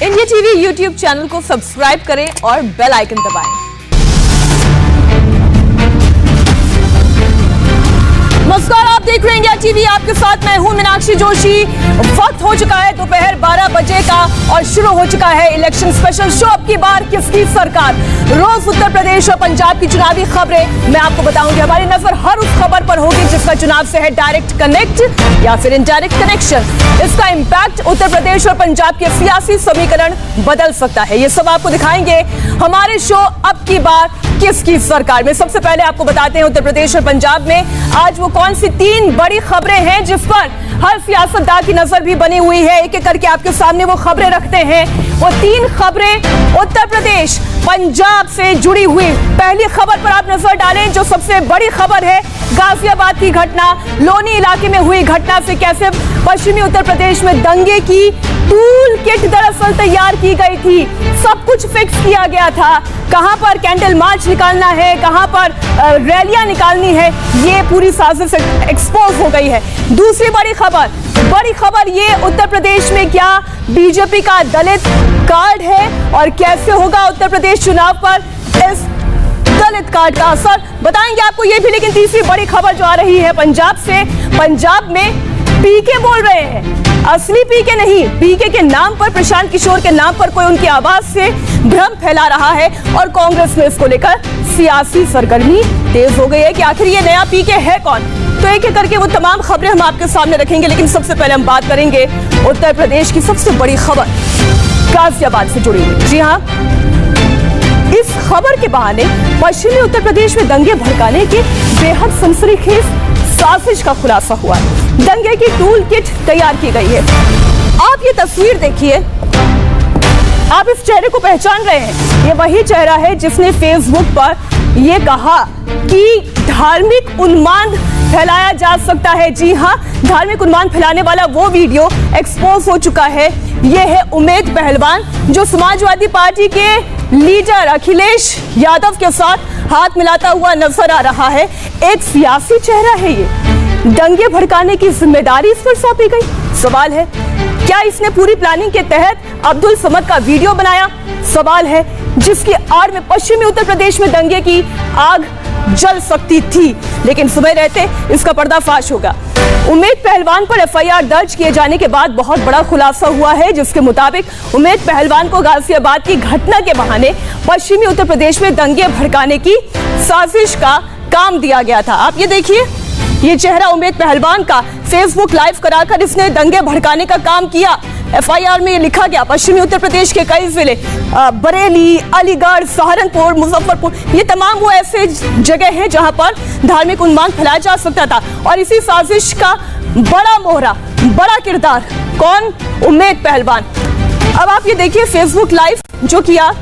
India TV YouTube channel को subscribe करें और बेल आइकन दबाएं। नमस्कार, आप देख रहे हैं इंडिया टीवी। आपके साथ मैं हूं मीनाक्षी जोशी। वक्त हो चुका है दोपहर 12 बजे का और शुरू हो चुका है इलेक्शन स्पेशल शो। अब की बार किसकी सरकार? रोज उत्तर प्रदेश और पंजाब की चुनावी खबरें मैं आपको बताऊंगी। हमारी नजर हर उस खबर पर होगी जिसका चुनाव से है डायरेक्ट कनेक्ट या फिर इनडायरेक्ट कनेक्शन। इसका इंपैक्ट उत्तर प्रदेश और पंजाब के सियासी समीकरण बदल सकता है। ये सब आपको दिखाएंगे हमारे शो अब की बार किसकी सरकार में। सबसे पहले आपको बताते हैं उत्तर प्रदेश और पंजाब में आज वो कौन सी 3 बड़ी खबरें हैं जिस पर हर सियासतदान की नजर भी बनी हुई है। एक एक करके आपके सामने वो खबरें रखते हैं। वो 3 खबरें उत्तर प्रदेश पंजाब से जुड़ी हुई। पहली खबर पर आप नजर डालें जो सबसे बड़ी खबर है गाजियाबाद की घटना। लोनी इलाके में हुई घटना से कैसे पश्चिमी उत्तर प्रदेश में दंगे की टूल किट दरअसल तैयार की गई थी। सब कुछ फिक्स किया गया था। कहां पर कैंडल मार्च निकालना है, कहां पर रैलियां निकालनी है, ये पूरी साजिश एक्सपोज हो गई है। दूसरी बड़ी खबर ये उत्तर प्रदेश में क्या बीजेपी का दलित कार्ड है और कैसे होगा उत्तर प्रदेश चुनाव पर इस दलित कार्ड का असर, बताएंगे आपको ये भी। लेकिन तीसरी बड़ी खबर जो आ रही है पंजाब से, पंजाब में पीके बोल रहे हैं। असली पीके नहीं, पीके के नाम पर, प्रशांत किशोर के नाम पर कोई उनकी आवाज से भ्रम फैला रहा है और कांग्रेस में इसको लेकर सियासी सरगर्मी तेज हो गई है कि आखिर ये नया पीके है कौन। तो एक एक करके वो तमाम खबरें हम आपके सामने रखेंगे। लेकिन सबसे पहले हम बात करेंगे उत्तर प्रदेश की सबसे बड़ी खबर गाजियाबाद से जुड़ी हुई। जी हाँ, इस खबर के बहाने पश्चिमी उत्तर प्रदेश में दंगे भड़काने के बेहद सनसनीखेज साजिश का खुलासा हुआ है। दंगे की टूल किट तैयार की गई है। आप ये तस्वीर देखिए, आप इस चेहरे को पहचान रहे हैं। ये वही चेहरा है जिसने फेसबुक पर ये कहा कि धार्मिक उन्माद फैलाया जा सकता है। जी हाँ, धार्मिक उन्माद फैलाने वाला वो वीडियो एक्सपोज हो चुका है। ये है उमेद पहलवान जो समाजवादी पार्टी के लीडर अखिलेश यादव के साथ हाथ मिलाता हुआ नजर आ रहा है। एक सियासी चेहरा है ये। दंगे भड़काने की जिम्मेदारी इस पर सौंपी गई। सवाल है क्या इसने पूरी प्लानिंग के तहत अब्दुल समद का वीडियो बनाया? सवाल है जिसकी आड़ में पश्चिमी उत्तर प्रदेश में दंगे की आग जल सकती थी, लेकिन समय रहते इसका पर्दाफाश होगा। उमेद पहलवान पर एफआईआर दर्ज किए जाने के बाद बहुत बड़ा खुलासा हुआ है जिसके मुताबिक उमेद पहलवान को गाजियाबाद की घटना के बहाने पश्चिमी उत्तर प्रदेश में दंगे भड़काने की साजिश का काम दिया गया था। आप ये देखिए, ये चेहरा उमेद पहलवान का फेसबुक लाइव कराकर इसने दंगे भड़काने का काम किया। एफआईआर में ये लिखा गया पश्चिमी उत्तर प्रदेश के कई जिले बरेली, अलीगढ़, सहारनपुर, मुजफ्फरपुर, ये तमाम वो ऐसे जगह हैं जहां पर धार्मिक उन्माद फैलाया जा सकता था। और इसी साजिश का बड़ा मोहरा, बड़ा किरदार कौन? उमेद पहलवान। अब आप ये देखिए फेसबुक लाइव जो किया।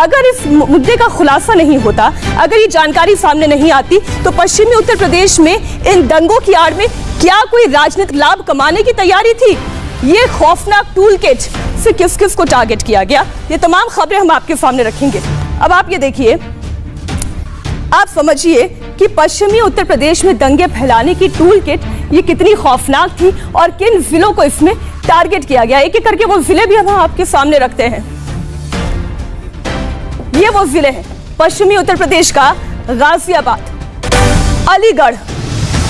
अगर इस मुद्दे का खुलासा नहीं होता, अगर ये जानकारी सामने नहीं आती, तो पश्चिमी उत्तर प्रदेश में इन दंगों की आड़ में क्या कोई राजनीतिक लाभ कमाने की तैयारी थी? ये खौफनाक टूल किट से किस किस को टारगेट किया गया, ये तमाम खबरें हम आपके सामने रखेंगे। अब आप ये देखिए, आप समझिए कि पश्चिमी उत्तर प्रदेश में दंगे फैलाने की टूल किट ये कितनी खौफनाक थी और किन जिलों को इसमें टारगेट किया गया। एक एक करके वो जिले भी हम आपके सामने रखते हैं। ये वो जिले हैं पश्चिमी उत्तर प्रदेश का, गाजियाबाद, अलीगढ़,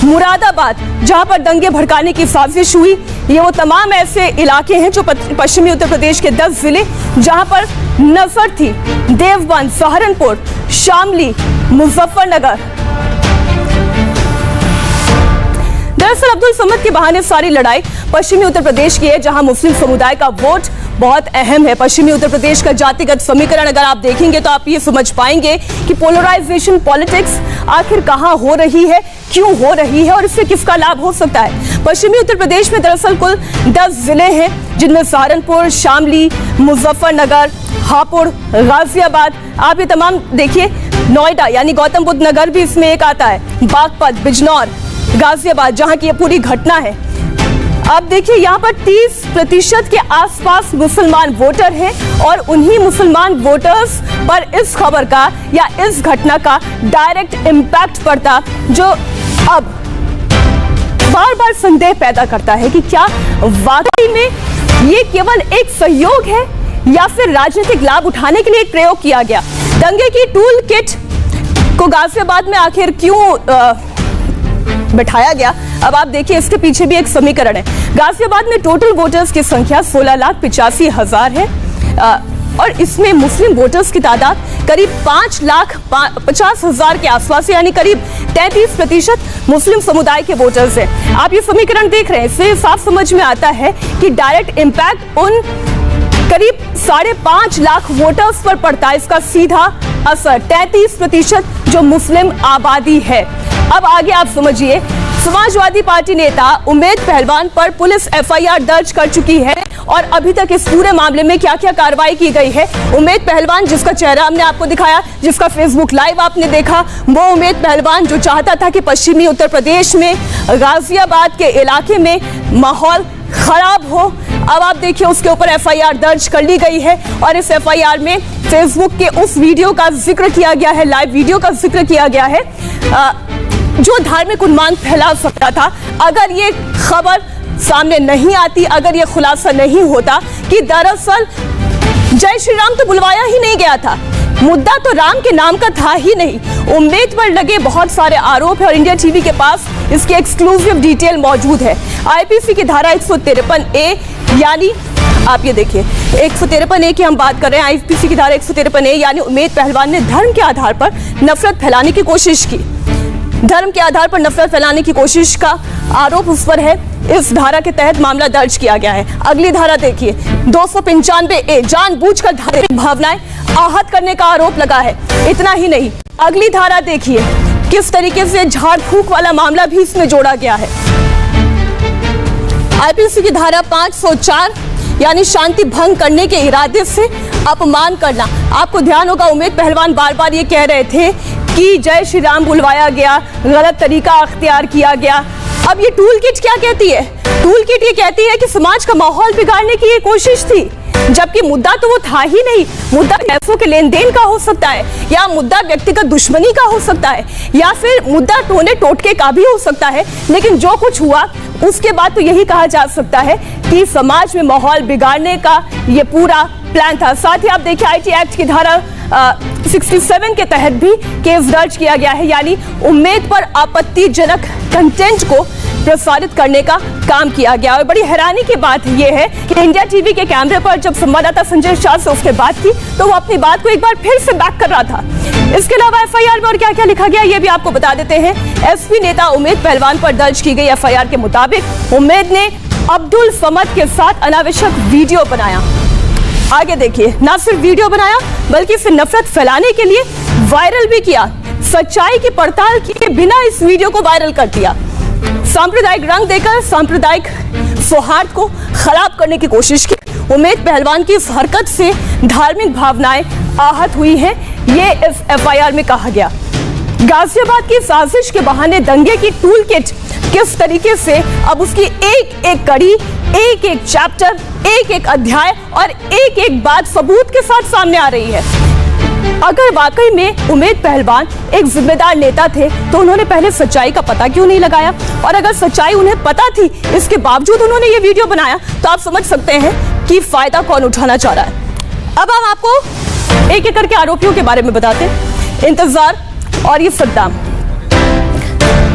मुरादाबाद, जहां पर दंगे भड़काने की साजिश हुई। ये वो तमाम ऐसे इलाके हैं जो पश्चिमी उत्तर प्रदेश के 10 जिले जहां पर नजर थी। देवबंद, सहारनपुर, शामली, मुजफ्फरनगर। दरअसल अब्दुल समद के बहाने सारी लड़ाई पश्चिमी उत्तर प्रदेश की है जहां मुस्लिम समुदाय का वोट बहुत अहम है। पश्चिमी उत्तर प्रदेश का जातिगत समीकरण अगर आप देखेंगे तो आप ये समझ पाएंगे कि पोलराइजेशन पॉलिटिक्स आखिर कहां हो रही है, क्यों हो रही है और इससे किसका लाभ हो सकता है। पश्चिमी उत्तर प्रदेश में दरअसल कुल 10 जिले हैं जिनमें सहारनपुर, शामली, मुजफ्फरनगर, हापुड़, गाजियाबाद, आप ये तमाम देखिए। नोएडा यानी गौतम बुद्ध नगर भी इसमें एक आता है, बागपत, बिजनौर, गाजियाबाद, जहां की ये पूरी घटना है। अब देखिए यहाँ पर 30% के आसपास मुसलमान वोटर हैं और उन्हीं मुसलमान वोटर्स पर इस खबर का या इस घटना का डायरेक्ट इम्पैक्ट पड़ता, जो अब बार बार संदेह पैदा करता है कि क्या वाकई में ये केवल एक सहयोग है या फिर राजनीतिक लाभ उठाने के लिए एक प्रयोग किया गया? दंगे की टूल किट को गाजियाबाद में आखिर क्यों बैठाया गया? अब आप देखिए, इसके पीछे भी एक समीकरण है। गाजियाबाद में टोटल वोटर्स की संख्या 16,85,000 है और इसमें मुस्लिम वोटर्स की तादाद करीब 5,50,000 के आसपास, यानी करीब 33% मुस्लिम समुदाय के वोटर्स हैं। आप ये समीकरण देख रहे हैं, इससे साफ समझ में आता है कि डायरेक्ट इंपैक्ट उन करीब 5.5 लाख वोटर्स पर पड़ता है। इसका सीधा असर 33% जो मुस्लिम आबादी है। अब आगे आप समझिए, समाजवादी पार्टी नेता उम्मेद पहलवान पर पुलिस एफआईआर दर्ज कर चुकी है और अभी तक इस पूरे मामले में क्या क्या कार्रवाई की गई है। उम्मेद पहलवान, जिसका चेहरा हमने आपको दिखाया, जिसका फेसबुक लाइव आपने देखा, वो उम्मेद पहलवान जो चाहता था कि पश्चिमी उत्तर प्रदेश में गाजियाबाद के इलाके में माहौल खराब हो। अब आप देखिए, उसके ऊपर एफआईआर दर्ज कर ली गई है और इस एफआईआर में फेसबुक के उस वीडियो का जिक्र किया गया है, लाइव वीडियो का जिक्र किया गया है जो धार्मिक उन्माद फैला सकता था। अगर ये खबर सामने नहीं आती, अगर ये खुलासा नहीं होता कि दरअसल जय श्री राम तो बुलवाया ही नहीं गया था, मुद्दा तो राम के नाम का था ही नहीं। उम्मेद पर लगे बहुत सारे आरोप है और इंडिया टीवी के पास इसकी एक्सक्लूसिव डिटेल मौजूद है। आईपीसी की धारा 153A, यानी आप ये देखिए 153A की हम बात कर रहे हैं। आईपीसी की धारा 153A यानी उम्मेद पहलवान ने धर्म के आधार पर नफरत फैलाने की कोशिश की, धर्म के आधार पर नफरत फैलाने की कोशिश का आरोप उस पर है। इस धारा के तहत मामला दर्ज किया गया है। अगली धारा देखिए 295A, जानबूझकर धार्मिक भावनाएं आहत करने का आरोप लगा है। इतना ही नहीं, अगली धारा देखिए किस तरीके से झाड़ फूक वाला मामला भी इसमें जोड़ा गया है। आईपीसी की धारा 504 यानी शांति भंग करने के इरादे से अपमान करना। आपको ध्यान होगा, उम्मेद पहलवान बार बार ये कह रहे थे कि जय श्री राम बुलवाया गया, गलत तरीका अख्तियार किया गया। अब ये टूल किट क्या कहती है? टूल किट ये कहती है कि समाज का माहौल बिगाड़ने की ये कोशिश थी, जबकि मुद्दा तो वो था ही नहीं। मुद्दा पैसों के लेन देन का हो सकता है, या मुद्दा व्यक्तिगत दुश्मनी का हो सकता है, या फिर मुद्दा टोने टोटके का भी हो सकता है। लेकिन जो कुछ हुआ उसके बाद तो यही कहा जा सकता है कि समाज में माहौल बिगाड़ने का ये पूरा प्लान था। साथ ही आप देखिए आईटी एक्ट की धारा 67 के तहत भी केस दर्ज किया गया है, यानी उम्मेद पर आपत्तिजनक कंटेंट को प्रसारित करने का काम किया गया। और बड़ी हैरानी की बात यह है कि इंडिया टीवी के कैमरे पर जब संवाददाता संजय शाह से उसके बात की तो वो अपनी बात को एक बार फिर से बैक कर रहा था। इसके अलावा एफआईआर में और क्या क्या लिखा गया ये भी आपको बता देते हैं। एसपी नेता उम्मेद पहलवान पर दर्ज की गई एफआईआर के मुताबिक उम्मेद ने अब्दुल समद के साथ अनावश्यक वीडियो बनाया। आगे देखिए, ना सिर्फ वीडियो बनाया बल्कि इसे नफरत फैलाने के लिए वायरल भी किया। सच्चाई की पड़ताल किए बिना इस वीडियो को वायरल कर दिया। सांप्रदायिक रंग देकर सांप्रदायिक सौहार्द को खराब करने की कोशिश की। उम्मेद पहलवान की इस हरकत से धार्मिक भावनाएं आहत हुई हैं, ये इस एफआईआर में कहा गया। गाजियाबाद की साजिश के बहाने दंगे की टूल किट किस तरीके से अब उसकी एक एक कड़ी, एक एक चैप्टर, एक एक अध्याय और एक एक बात सबूत के साथ सामने आ रही है। अगर वाकई में उम्मेद पहलवान एक जिम्मेदार नेता थे तो उन्होंने पहले सच्चाई का पता क्यों नहीं लगाया? और अगर सच्चाई उन्हें पता थी, इसके बावजूद उन्होंने ये वीडियो बनाया, तो आप समझ सकते हैं कि फायदा कौन उठाना चाह रहा है। अब हम आपको एक एक करके आरोपियों के बारे में बताते हैं। इंतजार और ये सद्दाम।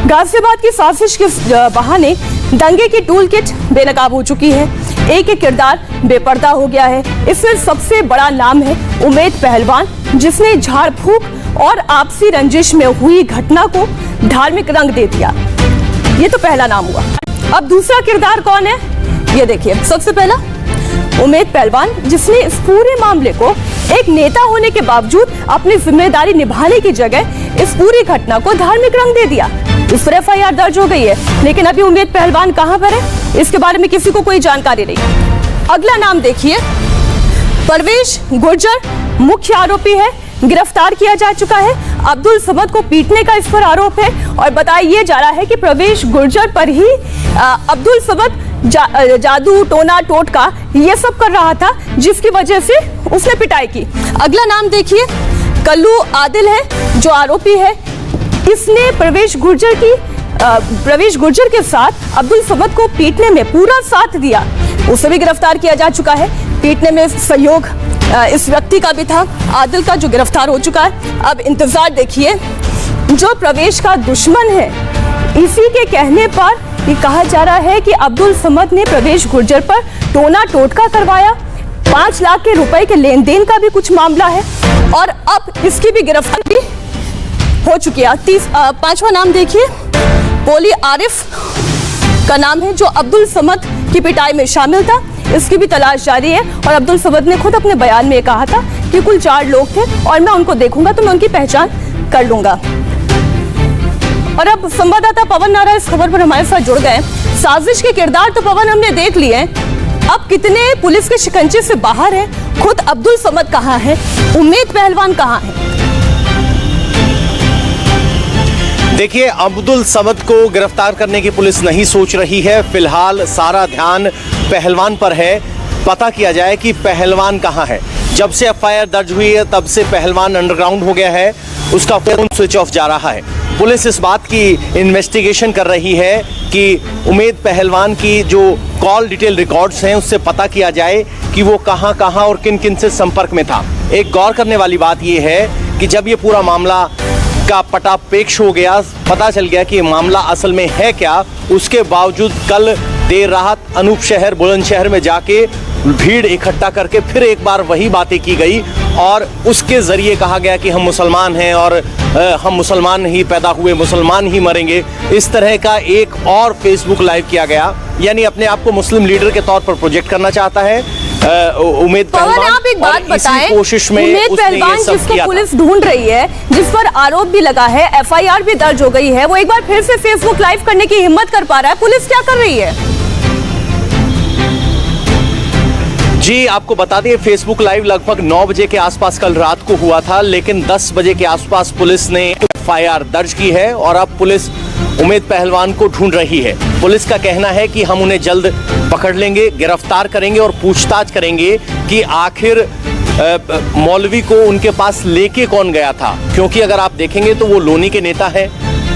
गाजियाबाद की साजिश के बहाने दंगे की टूल किट बेनकाब हो चुकी है। एक एक किरदार बेपर्दा हो गया है। इसमें सबसे बड़ा नाम है उम्मेद पहलवान, जिसने झाड़ फूक और आपसी रंजिश में हुई घटना को धार्मिक रंग दे दिया। ये तो पहला नाम हुआ। अब दूसरा किरदार कौन है ये देखिए। सबसे पहला उम्मेद पहलवान, जिसने इस पूरे मामले को एक नेता होने के बावजूद अपनी जिम्मेदारी निभाने की जगह इस पूरी घटना को धार्मिक रंग दे दिया। इस पर एफआईआर दर्ज हो गई है, लेकिन अभी उम्मेद पहलवान कहां पर है इसके बारे में किसी को कोई जानकारी नहीं। अगला नाम देखिए, परवेश गुर्जर मुख्य आरोपी है, गिरफ्तार किया जा चुका है। अब्दुल समद को पीटने का इस पर आरोप है और बताया जा रहा है कि परवेश गुर्जर पर ही अब्दुल समद जादू टोना टोटका ये सब कर रहा था, जिसकी वजह से उसने पिटाई की। अगला नाम देखिए, कल्लू आदिल है जो आरोपी है। इसने प्रवेश गुर्जर के साथ अब्दुल समद को पीटने में पूरा साथ दिया। उसे भी गिरफ्तार किया जा चुका है। पीटने में सहयोग इस व्यक्ति का भी था, आदिल का, जो गिरफ्तार हो चुका है। अब इंतजार देखिए, जो प्रवेश का दुश्मन है, इसी के कहने पर ये कहा जा रहा है कि अब्दुल समद ने प्रवेश गुर्जर पर टोना टोटका करवाया। 5 लाख के रुपए के लेन देन का भी कुछ मामला है और अब इसकी भी गिरफ्तारी हो चुकी है। 5वां नाम देखिए, पोली आरिफ का नाम है, जो अब्दुल समद की पिटाई में शामिल था। इसकी भी तलाश जारी है और अब्दुल समद ने खुद अपने बयान में कहा था कि कुल 4 लोग थे और मैं उनको देखूंगा तो मैं उनकी पहचान कर लूंगा। और अब संवाददाता पवन नारा इस खबर पर हमारे साथ जुड़ गए। साजिश के किरदार तो पवन हमने देख लिए हैं, अब कितने पुलिस के शिकंजे से बाहर है? खुद अब्दुल समद कहां है? उम्मेद पहलवान कहां है? देखिए, अब्दुल समद को गिरफ्तार करने की पुलिस नहीं सोच रही है। फिलहाल सारा ध्यान पहलवान पर है। पता किया जाए कि पहलवान कहां है। जब से एफआईआर दर्ज हुई है तब से पहलवान अंडरग्राउंड हो गया है, उसका फोन स्विच ऑफ जा रहा है। पुलिस इस बात की इन्वेस्टिगेशन कर रही है कि उमेद पहलवान की जो कॉल डिटेल रिकॉर्ड्स हैं उससे पता किया जाए कि वो कहां कहां और किन किन से संपर्क में था। एक गौर करने वाली बात यह है कि जब ये पूरा मामला का पटापेक्ष हो गया, पता चल गया कि ये मामला असल में है क्या, उसके बावजूद कल देर रात अनूप शहर, बुलंदशहर में जाके भीड़ इकट्ठा करके फिर एक बार वही बातें की गई और उसके जरिए कहा गया कि हम मुसलमान हैं और हम मुसलमान ही पैदा हुए, मुसलमान ही मरेंगे। इस तरह का एक और फेसबुक लाइव किया गया, यानी अपने आप को मुस्लिम लीडर के तौर पर प्रोजेक्ट करना चाहता है उमेद पहलवान। आप एक बात बताएं, कोशिश में उमेद पहलवान जिसको पुलिस ढूंढ रही है, जिस पर आरोप भी लगा है, एफआईआर भी दर्ज हो गई है, वो एक बार फिर से फेसबुक लाइव करने की हिम्मत कर पा रहा है। पुलिस क्या कर रही है? जी, आपको बता दें, फेसबुक लाइव लगभग 9 बजे के आसपास कल रात को हुआ था, लेकिन 10 बजे के आसपास पुलिस ने एफआईआर दर्ज की है और अब पुलिस उमेद पहलवान को ढूंढ रही है। पुलिस का कहना है कि हम उन्हें जल्द पकड़ लेंगे, गिरफ्तार करेंगे और पूछताछ करेंगे कि आखिर मौलवी को उनके पास लेके कौन गया था। क्योंकि अगर आप देखेंगे तो वो लोनी के नेता हैं,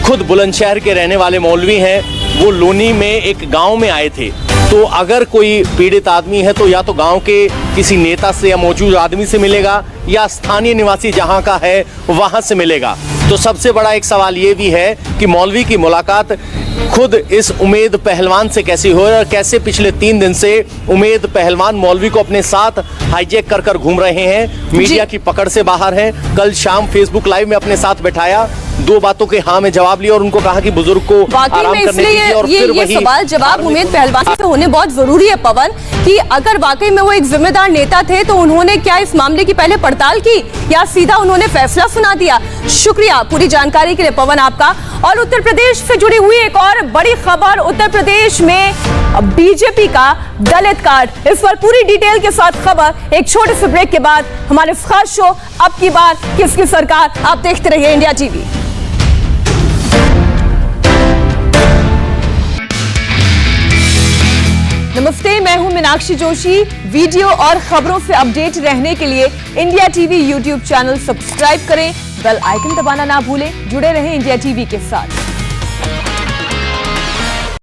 खुद बुलंदशहर के रहने वाले मौलवी हैं। वो लोनी में एक गांव में आए थे, तो अगर कोई पीड़ित आदमी है तो या तो गांव के किसी नेता से या मौजूद आदमी से मिलेगा या स्थानीय निवासी जहां का है वहां से मिलेगा। तो सबसे बड़ा एक सवाल ये भी है कि मौलवी की मुलाकात खुद इस उमेद पहलवान से कैसी हो और कैसे पिछले 3 दिन से उमेद पहलवान मौलवी को अपने साथ हाईजैक कर कर घूम रहे हैं, मीडिया की पकड़ से बाहर हैं। कल शाम फेसबुक लाइव में अपने साथ बैठाया, 2 बातों के हाँ में जवाब लिया और उनको कहा कि बुजुर्ग को आराम करने दीजिए और फिर वही सवाल जवाब उमेद पहलवान से होने बहुत जरूरी है पवन, कि अगर वाकई में वो एक जिम्मेदार नेता थे तो उन्होंने क्या इस मामले की पहले पड़ताल की या सीधा उन्होंने फैसला सुना दिया? शुक्रिया पूरी जानकारी के लिए पवन आपका। और उत्तर प्रदेश से जुड़ी हुई एक और बड़ी खबर, उत्तर प्रदेश में बीजेपी का दलित कार्ड, इस पर पूरी डिटेल के साथ खबर एक छोटे से ब्रेक के बाद हमारे खास शो अब की बार किसकी सरकार। आप देखते रहिए इंडिया टीवी। नमस्ते, मैं हूं मीनाक्षी जोशी। वीडियो और खबरों से अपडेट रहने के लिए India TV YouTube channel subscribe करें, बेल आइकन दबाना ना भूलें। जुड़े रहें इंडिया टीवी के साथ।